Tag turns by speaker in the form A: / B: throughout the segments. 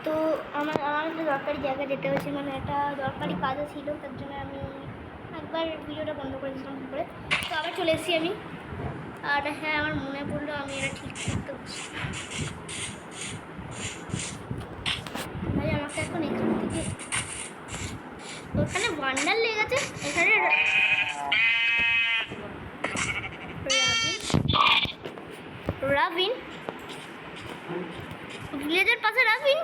A: তো আমার একটা দরকারি জায়গা যেতে হয়েছে, মানে একটা দরকারি কাজও ছিল, তার জন্য আমি একবার ভিডিওটা বন্ধ করে দিয়েছিলাম করে। তো আবার চলে এসেছি আমি। আর হ্যাঁ, আমার মনে পড়লো আমি এটা ঠিক করতে বসছি। ভাই আমাকে এখন এখান থেকে ওখানে ওয়ান্ডার লেগে গেছে, এখানে রাবিন ভিলেজের পাশে রাবিন।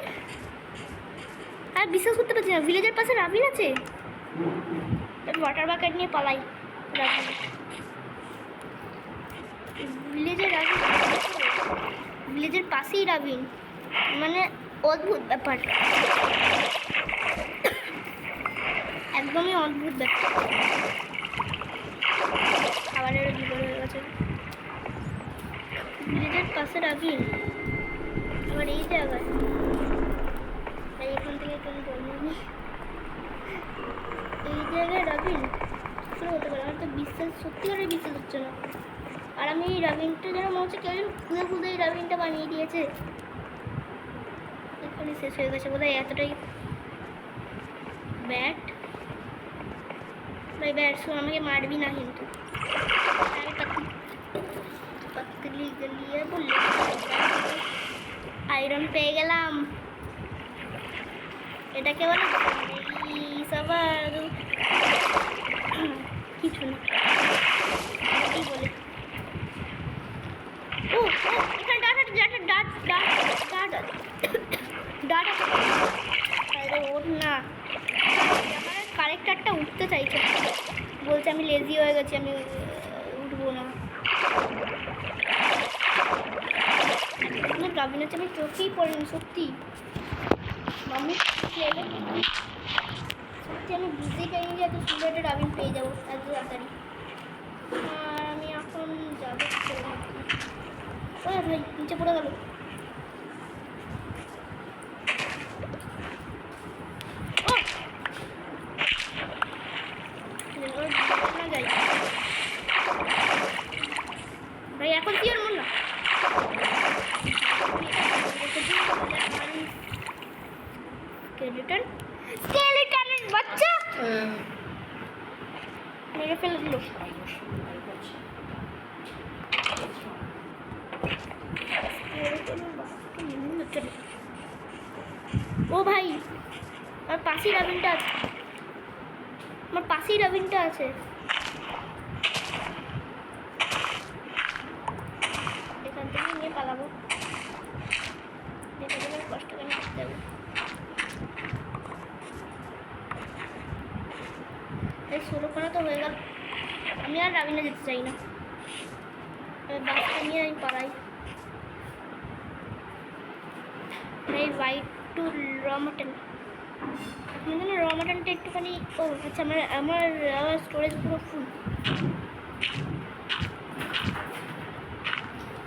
A: আর বিশ্বাস করতে পারছি না, ভিলেজের পাশে রাবিন আছে। ওয়াটার বাকেট নিয়ে পালাই। রাবিন ভিলেজের রাবিন, ভিলেজের পাশেই রাবিন, মানে অদ্ভুত ব্যাপার, একদমই অদ্ভুত ব্যাপার। খাবারেরও বিপদ হয়ে গেছে। ভিলেজের পাশে রাবিন, আবার এই জায়গায়, তাই এখান থেকে কোনো জন্ম নেই। এই জায়গায় রাবিন শুরু হতে পারে, আমার তো বিশ্বাস, সত্যিকারের বিশ্বাস হচ্ছে না। আর আমি এই রাবিনটা যেন মনে হচ্ছে কেউ যেন খুঁজে খুঁজে এই রাবিনটা বানিয়ে দিয়েছে। এখানে শেষ হয়ে গেছে বোধহয়, এতটাই ব্যাট। ভাই ব্যাট শুনে আমাকে মারবি না কিন্তু। আমি পাতলি গলিয়ে বললে আয়রন পেয়ে গেলাম। এটাকে বলে সবার কিছু না, কি বলে ও এখানে ডাটা আরে ওর না, আমার কারেক্টারটা উঠতে চাইছে, বলছে আমি লেজি হয়ে গেছি, আমি উঠবো না। রাবিন হচ্ছে আমি চোখেই পড়িনি সত্যি। মাম্মি সত্যি আমি বুঝতেই পারিনি যে এত সুন্দর একটা রাবিন পেয়ে যাবো এত তাড়াতাড়ি। আর আমি এখন যাবো, ও ভাই নিচে পড়ে গেল। ভাই এখন কি আর মন না স্কেলেটনের বাচ্চা মেরে ফেলে দিল। ও ভাই আমার পাশেই রাবিনটা আছে, আমার পাশেই রাবিনটা আছে। এখান থেকে নিয়ে পালাবো, দেখে দেখে কষ্ট করে করতে হবে। এই ষোলোখানা তো হয়ে গেল, আমি আর রাবিনে যেতে চাই না, বাসটা নিয়ে আমি পালাই। এই হোয়াইট টু র মাটন, আপনার জন্য র মাটনটা একটুখানি, ও আচ্ছা আমার স্টোরেজ পুরো ফুল,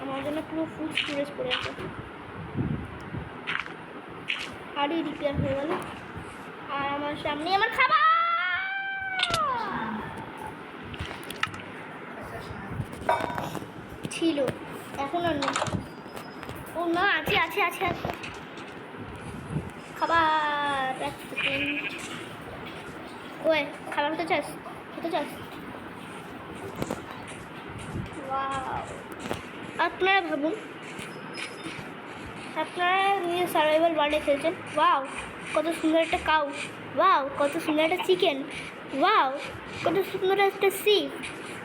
A: আমার জন্য পুরো ফুল স্টোরেজ পড়ে আছে। আরই রিপেয়ার হয়ে গেল, আর আমার সামনে আমার খাবার ছিল, এখন আর নেই। ও না, আছে আছে আছে আছে খাবার। এক সেকেন্ড, ওই খাবার হতে চাস, হতে চাস? আপনারা ভাবুন, আপনারা সার্ভাইভাল ওয়ার্ল্ডে খেলছেন, ওয়াও কত সুন্দর একটা কাউ, ওয়াও কত সুন্দর একটা চিকেন, ওয়াও কত সুন্দর একটা সিপ,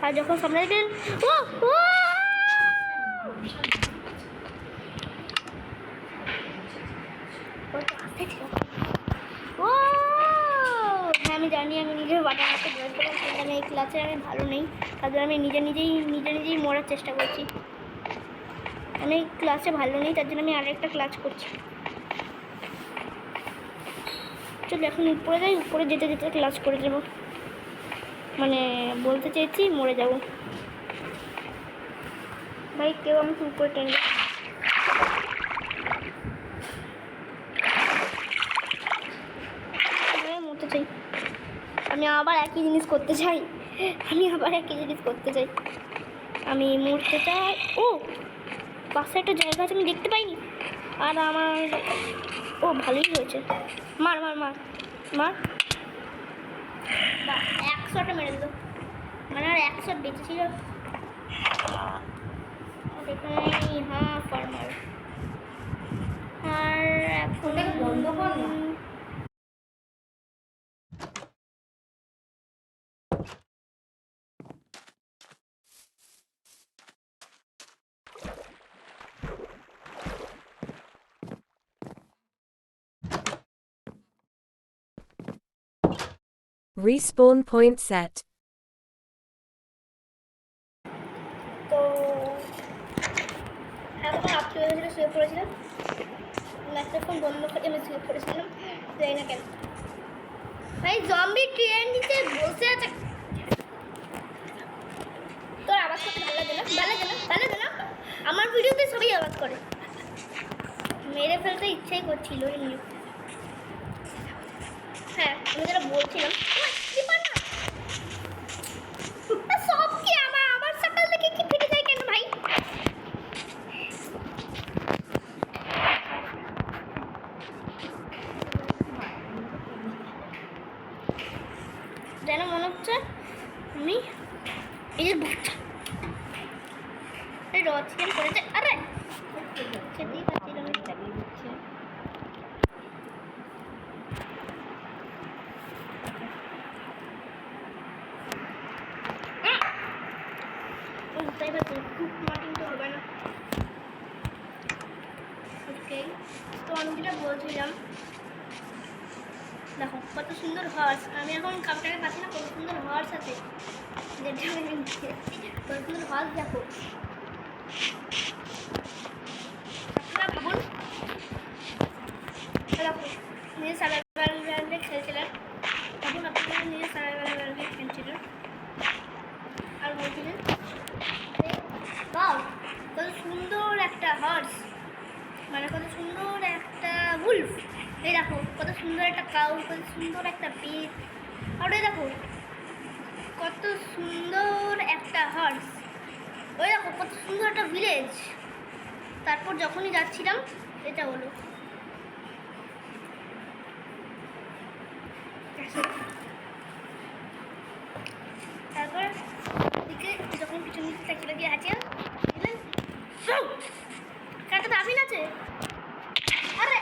A: আর যখন সামনে দেখলেন ও ও হ্যাঁ আমি জানি, আমি নিজের ওয়াটার হাতে ড্রয়ের করলাম, কিন্তু আমি এই ক্লাসে আমি ভালো নেই, তাদের আমি নিজেই মরার চেষ্টা করছি। আমি এই ক্লাসে ভালো নেই, তার জন্য আমি আরেকটা ক্লাস করছি। চলো এখন উপরে যাই, উপরে যেতে যেতে ক্লাস করে দেবো, মানে বলতে চাইছি মরে যাব। ভাই কেউ আমাকে উপরে টেনে, মরতে চাই আমি, আবার একই জিনিস করতে চাই, আমি মরতে চাই। ও পাশে একটা জায়গা আছে আমি দেখতে পাইনি, আর আমার ও ভালোই হয়েছে। মার মার মার মার, বা 100টা মেরে দিল, মানে আর 100 বেঁচে ছিল। এখানে হ্যাঁ ফার্মার আর এখন বন্ধ কর না।
B: Respawn point set.
A: তো এখন আপনি হয়েছিল শুয়ে পড়েছিলাম, ম্যাচটা ফোন বন্ধ করে আমি শুয়ে পড়েছিলাম, যাই না কেন ভাই জম্বি ট্রেন নিচে বসে আছে। তোর আওয়াজ করতে ভালো লাগে না, ভালো লাগে না, ভালো লাগে না। আমার ভিডিওতে সবই আওয়াজ করে, মেরে ফেলতে ইচ্ছাই করছিল এমনি। হ্যাঁ আমি যেটা বলছিলাম সব কি আমার সকাল থেকে কি ফেটে যায় কেন ভাই? যেন মনে হচ্ছে আমি এই যে বাচ্চা এই রড চিকেন করেছে। আরে খেতেই পাচ্ছিলাম, চালিয়ে দিচ্ছে। বুঝতেই পারছি খুব মাটিং তো হবে না। ওকে তো আমি যেটা বলছিলাম, দেখো কত সুন্দর হর্স। আমি এখন কাপটাকে পাচ্ছি না, কত সুন্দর হর্স আছে, যেটা আমি কত সুন্দর হর্স দেখো। আপনারা ভাবুন, দেখো নিজে সার্ভাইভাল ব্র্যান্ডে খেলছিলেন, তখন আপনারা নিজে সার্ভাইভাল ব্র্যান্ডে খেলছিলেন আর বলছিলেন বাহ কত সুন্দর একটা হর্স, মানে কত সুন্দর একটা উলফ। এই দেখো কত সুন্দর একটা কাউ, কত সুন্দর একটা পিগ, আর ওই দেখো কত সুন্দর একটা হর্স, ওই দেখো কত সুন্দর একটা ভিলেজ। তারপর যখনই যাচ্ছিলাম এটা হলো, তারপর দিকে যখন পিছন দিকে তাকিয়ে লাগিয়ে আছে একটা দাবিন আছে। আরে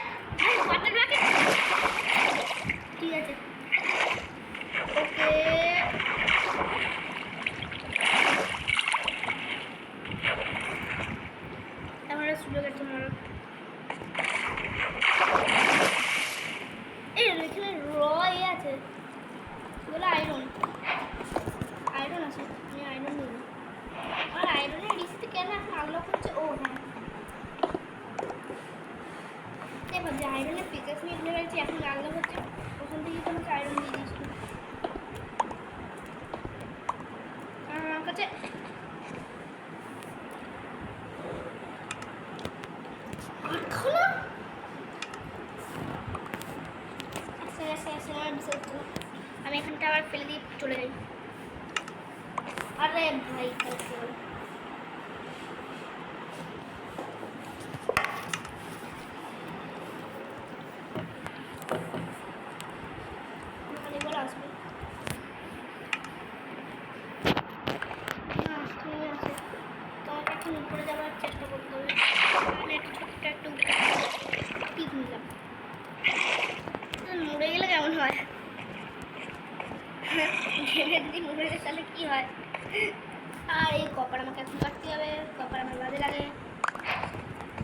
A: ঠিক আছে ওকে আমার সুযোগ আছে মারো। এই এখানে এ আছে, এগুলো আয়রন আয়রন আছে, আমি আয়রন নিই। আর আয়রনের লিস্টে কেন এখন আনলক হচ্ছে? ও হ্যাঁ ভাবছি আয়রনের পিকাস নিয়ে ভুলে গেছি, এখন আনলক হচ্ছে, ওখান থেকে তোমাকে আয়রন দিয়ে দিয়েছিল। আর আমার কাছে আমি এখানটা আবার ফেলে দিয়ে চলে যাই। আরে ভাই আসবে না, তুমি আসে তোমাকে এখন উপরে যাওয়ার চেষ্টা করতে হবে। আমি একটা ছোট্ট একটু টিপ নিলাম, মরে গেলে কেমন হয়? যদি মরে গেলে তাহলে কী হয়? আর এই কপার আমাকে এখন কাটতে হবে, কপার আমার বাজে লাগে,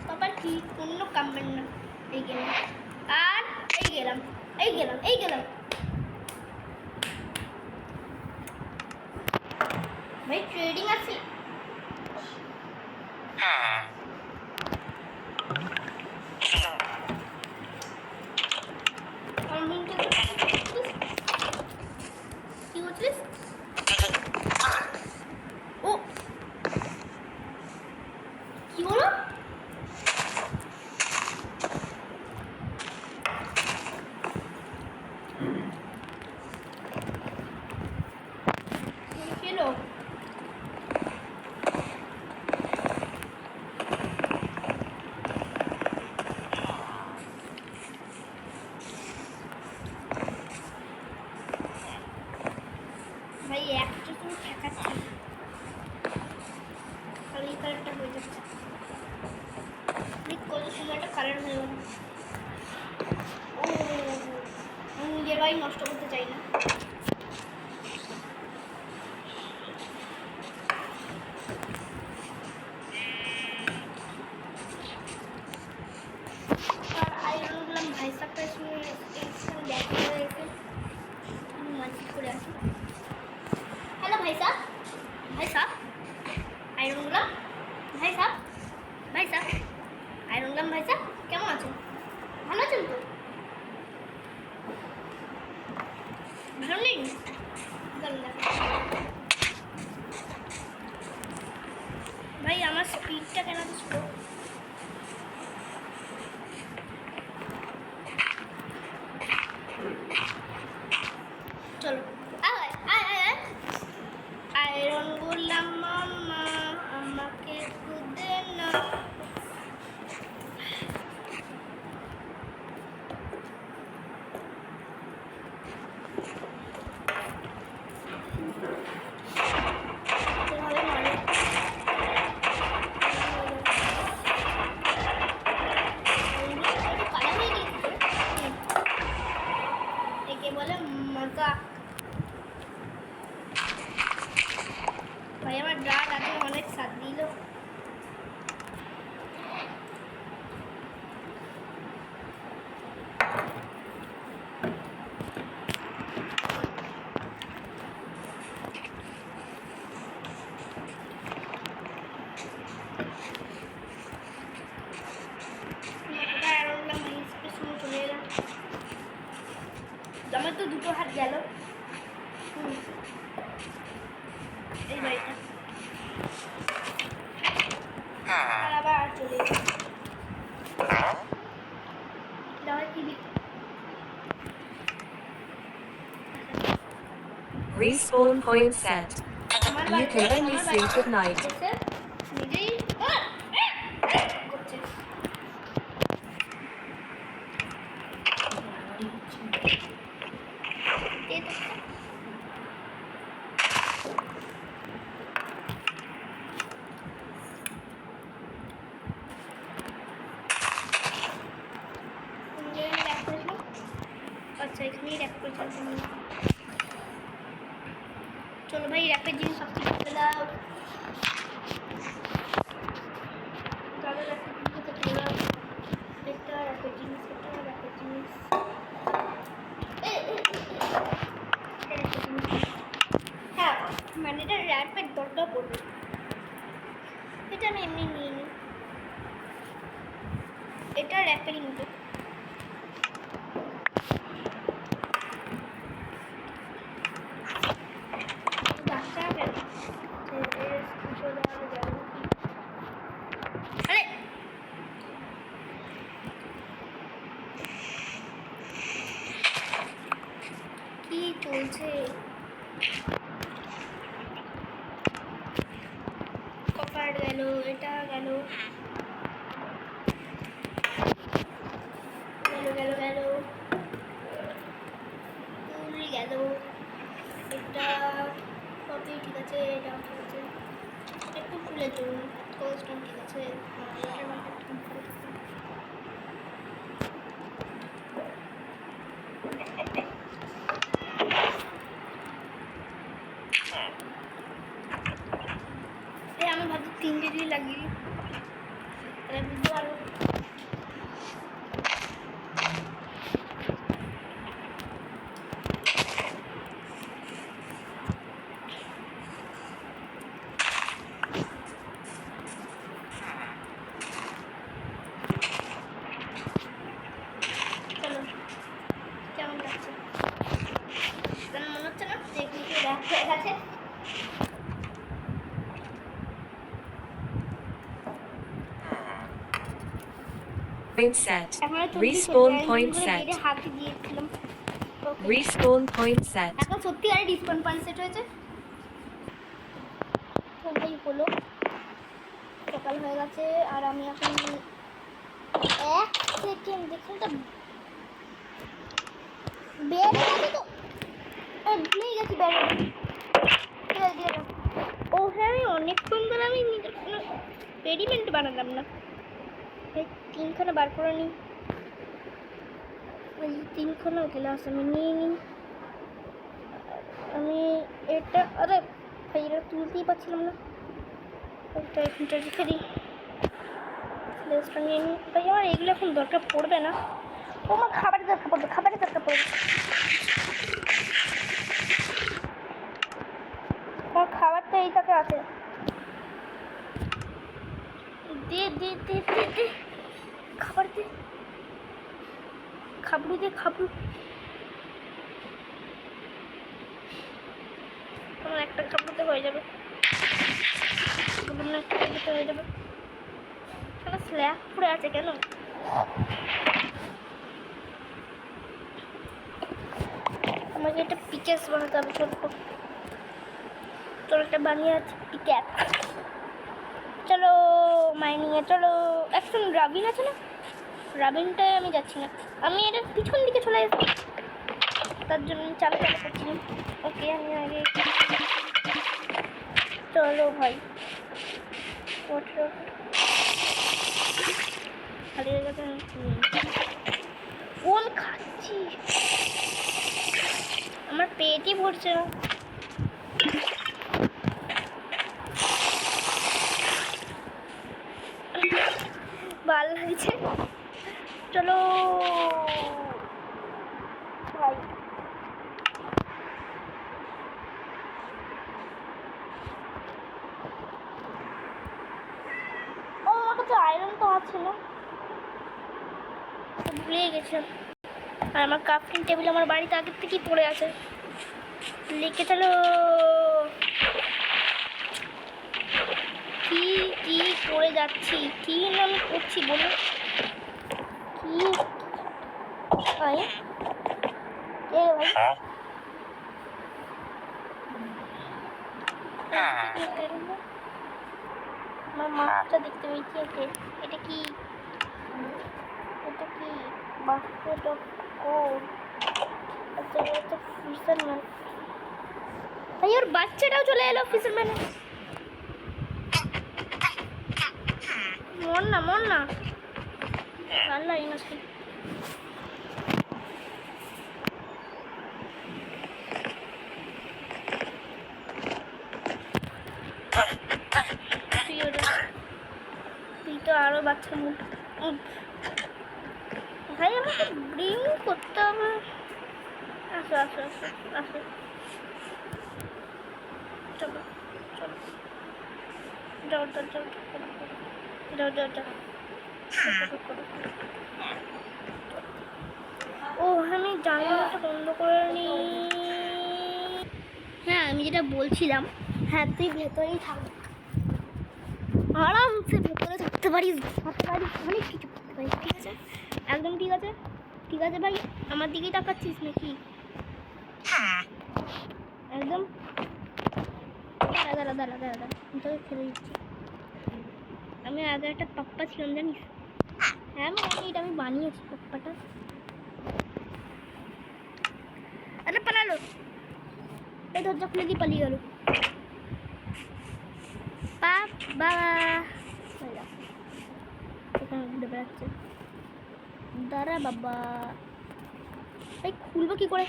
A: কপার কি কোনো কামবেন না এই গেমে। আর এই গেলাম এই গেলাম এই গেলাম ভাই ট্রেডিং আছে। কি বলছিস? ও কি বলো? খেলো গেলাম। ও আমি নিজের বাড়ি নষ্ট করতে চাই না। আর আইরন করলাম ভাই সাহেবটা দেখা হয়ে গেছে। আমি মাঝি করে আসি। হ্যালো ভাই সাহেব, ভাই সাহেব আইরন করলাম ভাই সাহেব, ভাই সাহেব আইরন করলাম ভাই সাহেব, কেমন আছেন? ভালো আছেন তো? ভালো নেই? ভাই আমার স্পিডটা কেন স্লো? চলো আয় আয় আয় আয় আয়রন বললাম মামা আমাকে খুদে না। একে বলে মজা। ভাই আমার ড্রাগ আছে অনেক স্বাদ দিল। চলে এলাম আমার তো দুটো হাত গেল। এই বাড়িটা আর আবার চলে এলাম।
B: Respawn point set.
A: আমার
B: You can only sleep at night.
A: নিজেই করছে। আচ্ছা এখানেই র্যাপ করে চলতে হবে। চলো ভাই র্যাপের জিনিস সব কিছু ফেলে দাও। দাদা র্যাপের জিনিস ফেলে দাও। এটা র্যাপের জিনিস, এটা র্যাপের জিনিস, হ্যাঁ মানে এটা র্যাপের দরকার পড়বে। এটা আমি এমনি নিয়ে নিই, এটা র্যাপেরই মতো। কি চলছে? কপার গেল, এটা গেল, গেল গেল গেল, তুলি গেল, এটা কপি ঠিক আছে, এটা ঠিক আছে, একটু ফুলে চলুন, কোস্টন ঠিক আছে, এটার মধ্যে একটু ফুলে চলুন। আমি ভাবছি 3 ডিগ্রি লাগিয়ে বুঝতে পারবো। চলো কেমন লাগছে? মনে হচ্ছে না যে কিছু হয়ে গেছে।
B: Point set. Respawn point set. Respawn point set.
A: এখন সত্যি আর রিসপন পয়েন্ট সেট হয়েছে। তো ভাই হলো সকাল হয়ে গেছে আর আমি এখন 1 সেকেন্ড দেখুন তো বেড়ে গেছে তো ভুলেই গেছি বেড়ে দিয়ে ও হ্যাঁ আমি অনেকক্ষণ ধরে আমি পেডিমেন্ট বানালাম না। এই 3খানা বার করে নিই। ওই 3খানা গ্লাস আমি নিয়ে নিই। আমি এটা আরে ভাই এটা তুলতেই পারছিলাম না, একটা এখানটা রেখে দিই। গ্লাসটা নিয়ে নিই ভাই, আমার এগুলো এখন দরকার পড়বে না। ও আমার খাবারের দরকার পড়বে, খাবারের দরকার পড়বে, আমার খাবারটা এইটাতে আছে। দে দে দে দে দে খাবার দে, খাবড়ু দে খাবড়ু। আমার একটা খাবড়ুতে হয়ে যাবে, বললাম না একটা খাবড়ুতে হয়ে যাবে। সারা স্ল্যাব পড়ে আছে কেন? আমাকে একটা পিকেস বানাতে হবে ছোট্ট, তোর একটা বানিয়ে আছে পিকেস। চলো মাইনিংয়ে চলো। এখন রাবিন আছে না, রাবিনটায় আমি যাচ্ছি না, আমি এটা পিছন দিকে চলে এসেছি, তার জন্য চালু করছি। ওকে আমি আগে চলো ভাই, খালি জায়গাতে কোন খাচ্ছি, আমার পেটই ভরছে না। ভালো লাগছে, চলো ভাই। ও আমার কাছে আয়রন তো আছে না, ভুলে গেছিলাম। আর আমার কাপটিং টেবিল আমার বাড়িতে আগের থেকেই পড়ে আছে, লিখে চলো। কি কি করে যাচ্ছি, কি নাম করছি বলো, কি ভাই কে ভাই? আমার মাছটা দেখতে পেয়েছি। ওকে এটা কি, এটা কি বাস্কেট অফ কোড? আচ্ছা এটা ফিশারম্যান ভাই, ওর বাচ্চাটাও চলে এলো ফিশারম্যানে। মর না মর না, আল্লাহ এই মাছটা তুই তো আরো বাচ্চা মুখ ভাই, আমাকে ব্রিং করতে হবে। আসো আসো আসো আসো, চলো চলো, যাও যাও যাও যাও যাও যাও। ও আমি জানলাটা বন্ধ করে নিই। হ্যাঁ আমি যেটা বলছিলাম, হ্যাঁ তুই ভেতরেই থাক, আরামসে ভেতরে থাকতে পারিস, অনেক কিছু করতে পারিস, ঠিক আছে? একদম ঠিক আছে, ঠিক আছে ভাই। আমার দিকেই তাকাচ্ছিস নাকি? একদম দাঁড়া দাঁড়া দাঁড়া দাঁড়া দাঁড়া, আমি তোকে খেলে দিচ্ছি। আমি আগে একটা পাপ্পা ছিলাম জানিস? হ্যাঁ এটা আমি বানিয়েছি পাপ্পাটা। আরে পালালো, এই দরজা খুলে দিয়ে পালিয়ে গেল পাপ্পা। এখানে ঘুরে বেড়াচ্ছে, দাঁড়া বাবা। এই খুলবো কি করে?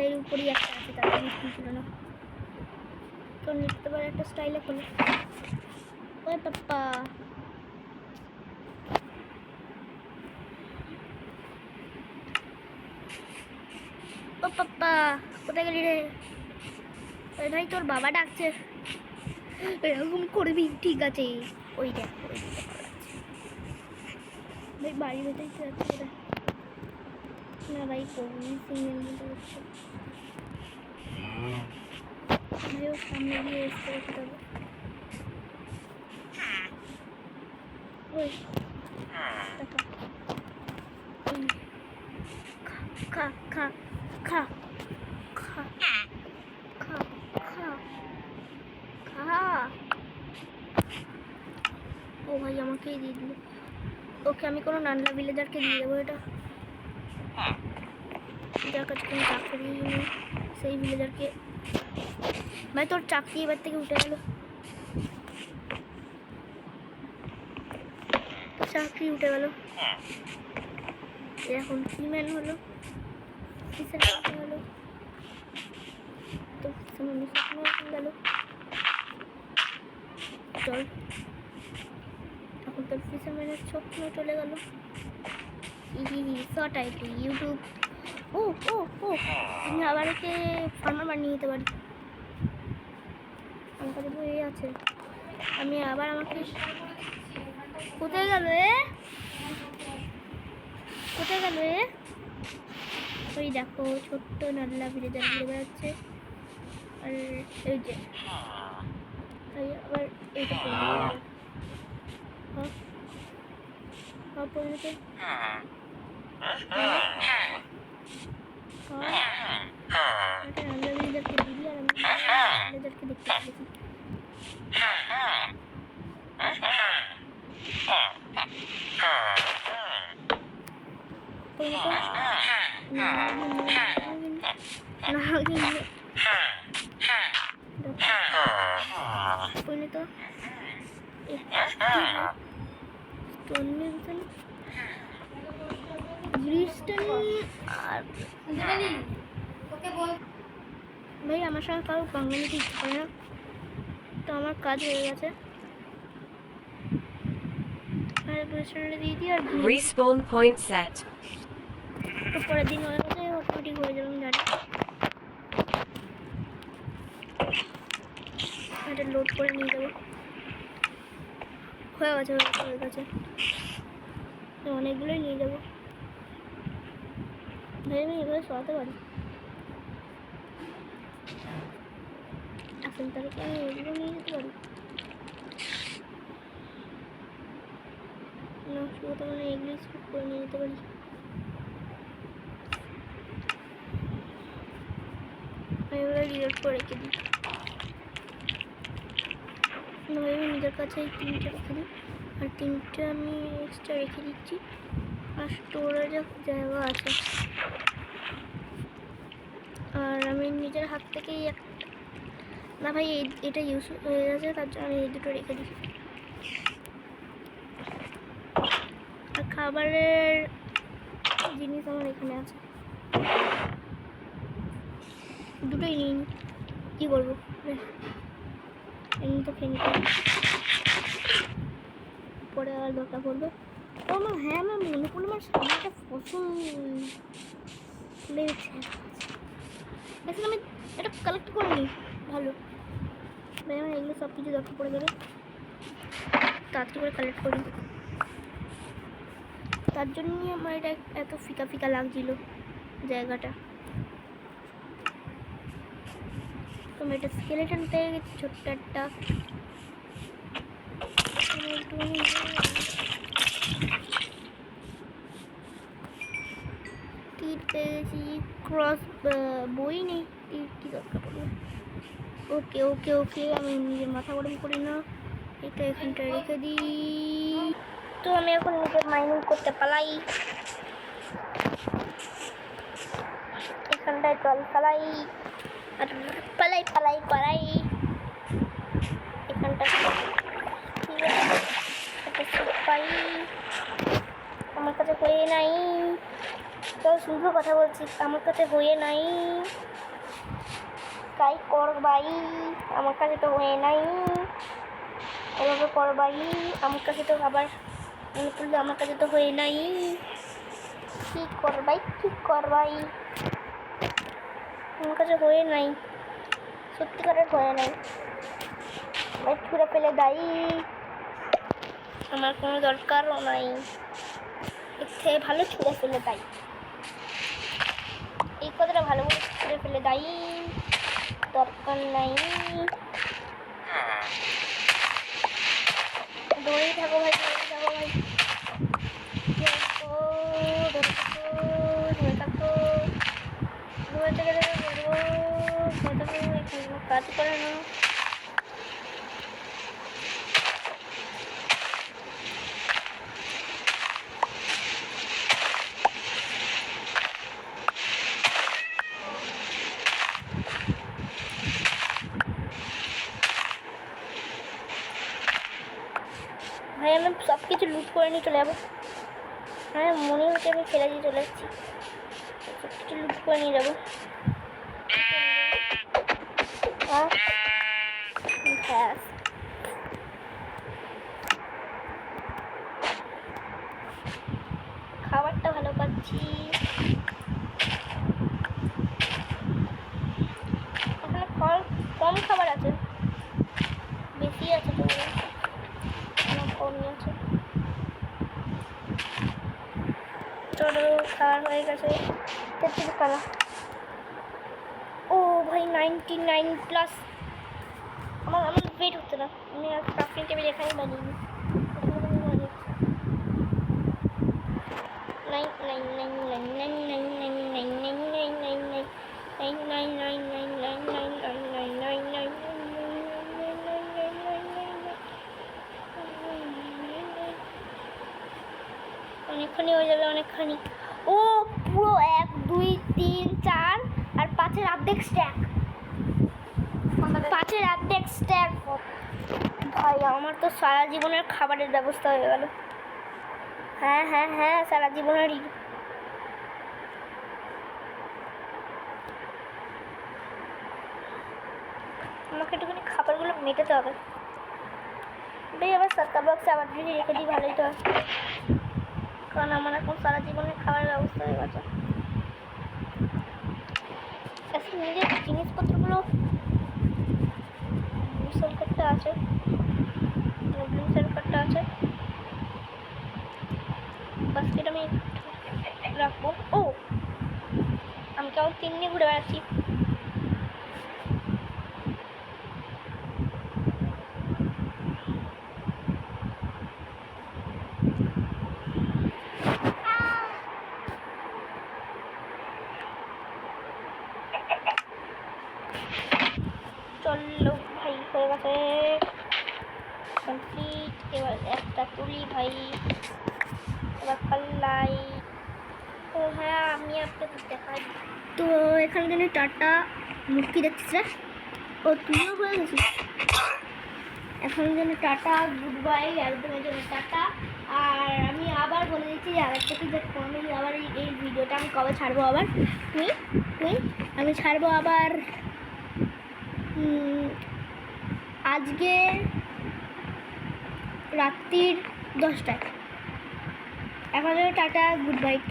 A: এর উপরেই একটা আছে, তার ছিল না তো, নিতে পারে একটা স্টাইলে খোলে। ওই পাপ্পা ও পাপ্পা কোথায় গেলি রে? ওই ভাই তোর বাবা ডাকছে, এরকম করবি ঠিক আছে? ওই দেখ ভাই বাড়ি ভেতরেই যাচ্ছে না ভাই, করবি সিঙ্গেল মতো হচ্ছে ভাই, ওর সামনে গিয়ে এসে করতে হবে। ওই দেখা খা খা খা খা খা খা খা। ও ভাই আমাকেই দিয়ে দিল। ওকে আমি কোনো নানলা ভিলেজারকে দিয়ে দেবো এটা, যার কাছে কোনো চাকরি নেই সেই ভিলেজারকে। ভাই তোর চাকরি এবার থেকে উঠে গেল। চাকরি উঠে গেল। এখন কিম্যান হলো, কিসের হলো, তো গেল। চল, এখন তোর ফিশারম্যানের স্বপ্ন চলে গেল। Short IT YouTube. ও ও ও আমি আবার একে ফার্মার বানিয়ে নিতে পারি। আমার কাছে তো এই আছে, আমি আবার আমাকে কোথায় গেল কোথায় গেল ওই দেখো ছোট্ট নাল্লা বিড়ে বেড়াচ্ছে। আর এই যে আবার এইটা পরিণত নাল্লা বিড়েদেরকে দিলি আর আমি বিড়েদেরকে দেখতে পেয়েছি। পরিণত ভাই আমার সঙ্গে কারো বাঙালি নিতে ইচ্ছে করে না, তো আমার কাজ হয়ে গেছে। দিয়ে দিই আর
B: Respawn point set.
A: তো পরের দিন হয়ে গেছে, অটোমেটিক হয়ে যাবে আমি জানি। এটা লোড করে নিয়ে যাবো। হয়ে গেছে হয়ে গেছে, অনেকগুলোই নিয়ে যাবো। ভাই আমি এভাবে সরাতে পারি এখন, তাহলে কি আমি এগুলো নিয়ে যেতে পারি না? শুধু তো মানে এগুলো স্কিপ করে নিয়ে যেতে পারি। আমি এগুলো রিলোড করে রেখে দিই। আমি নিজের কাছে এই 3টে রেখে দিই, আর 3টে আমি এক্সট্রা রেখে দিচ্ছি। আর স্টোরেজে জায়গা আছে, আর আমি নিজের হাত থেকেই না ভাই এটা ইউজ হয়ে গেছে, তার জন্য আমি এই দুটো রেখে দিই। আর খাবারের জিনিস আমার এখানে আছে, দুটোই নিই। কী করবো এমনি তো খেয়ে নিতে পরে আর দরকার পড়বে। ও আমার হ্যাঁ আমার মনে পড়লো আমার সামনে একটা ফসল লেগেছে, আমি এটা কালেক্ট করে নিই। ভালো ভাই আমার এগুলো সব কিছু দরকার পড়ে যাবে, তাড়াতাড়ি করে কালেক্ট করি। তার জন্যই আমার এটা এত ফিকা ফিকা লাগছিল জায়গাটা। তো আমি এটা স্কেলেটন পেয়ে গেছি ছোট্ট একটা। তীর পেয়েছি, ক্রস বই নেই, তীর কি দরকার পড়বে। ওকে ওকে ওকে আমি নিজের মাথা গরম করি না, এটা এখানটায় রেখে দিই। তো আমি এখন নিজের মাইনিং করতে পালাই, এখানটায় জল পালাই আর পালাই পালাই পালাই এখানটা। ঠিক আছে পাই, আমার কাছে হয়ে নাই তো শুধু কথা বলছি, আমার কাছে হয়ে নাই তাই করবাই, আমার কাছে তো হয়ে নাই এভাবে করবাই, আমার কাছে তো আবার মনে করলে আমার কাছে তো হয়ে নাই। কী করবাই কী করবাই, আমার কাছে হয়ে নাই, সত্যিকারের হয়ে নাই। ছুঁড়ে ফেলে দেয়, আমার কোনো দরকারও নাই, এর থেকে ভালো ছুঁড়ে ফেলে দেয়। এই কথাটা ভালো করে ছুঁড়ে ফেলে দেয়, দরকার নাই। দৌড়েই থাকো ভাই, দৌড়েই থাকো ভাই, ধরে থাকো ধরে থাকো ধরে থেকে কাজ করে না। ভাই ভাই আমি সব কিছু লুট করে নিয়ে চলে যাবো। হ্যাঁ মনে হচ্ছে আমি ফেলে দিয়ে চলে যাচ্ছি, সব কিছু লুট করে নিয়ে যাবো। ব্যাস খাবারটা ভালো পাচ্ছি। এখানে ফল কম খাবার আছে, বেশি আছে তো কমই আছে। চলো খাওয়ার হয়ে গেছে। কালা ও ভাই 99+। আমার ওয়েট হচ্ছে না, আমি আর ক্রাফটিং টেবিল এখানেই বানিয়ে নিই। অনেকখানি হয়ে যাবে, অনেকখানি। ও পুরো 1 2 3 4 আর 5-এর অর্ধেক স্ট্যাক, 5-এর অর্ধেক স্ট্যাক। ভাই আমার তো সারা জীবনের খাবারের ব্যবস্থা হয়ে গেল। হ্যাঁ হ্যাঁ হ্যাঁ সারা জীবনেরই। আমাকে একটুখানি খাবারগুলো মেটাতে হবে। ভাই আবার সার্কার বক্সে আবার যদি রেখে দিই ভালোই তো, কারণ আমার এখন সারা জীবনের খাবারের ব্যবস্থা হয়ে গেছে। আচ্ছা নিজের জিনিসপত্রগুলো ব্লু সার্কারটা আছে, ব্লু সার্কারটা আছে, বাস্কেট আমি রাখবো। ও আমি কেমন 3 নিয়ে ঘুরে বেড়াচ্ছি। চলো ভাই হয়ে গেছে কমপ্লিট। এবার একটা তুলি ভাই, এবার পাল্লাই। তো হ্যাঁ আমি আপনাদের দেখাই। তো এখানে যেন টাটা মুক্তি দেখছিস রে, ও তুইও হয়ে গেছিস। এখন যেন টাটা গুড বাই, একদমের জন্য টাটা। আর আমি আবার বলে দিচ্ছি যে আরেকটা কি যে আমি আবার এই ভিডিওটা আমি কবে ছাড়বো আবার, আমি ছাড়বো আবার আজকে রাত্রির 10টায়। এখন টাটা গুড বাই।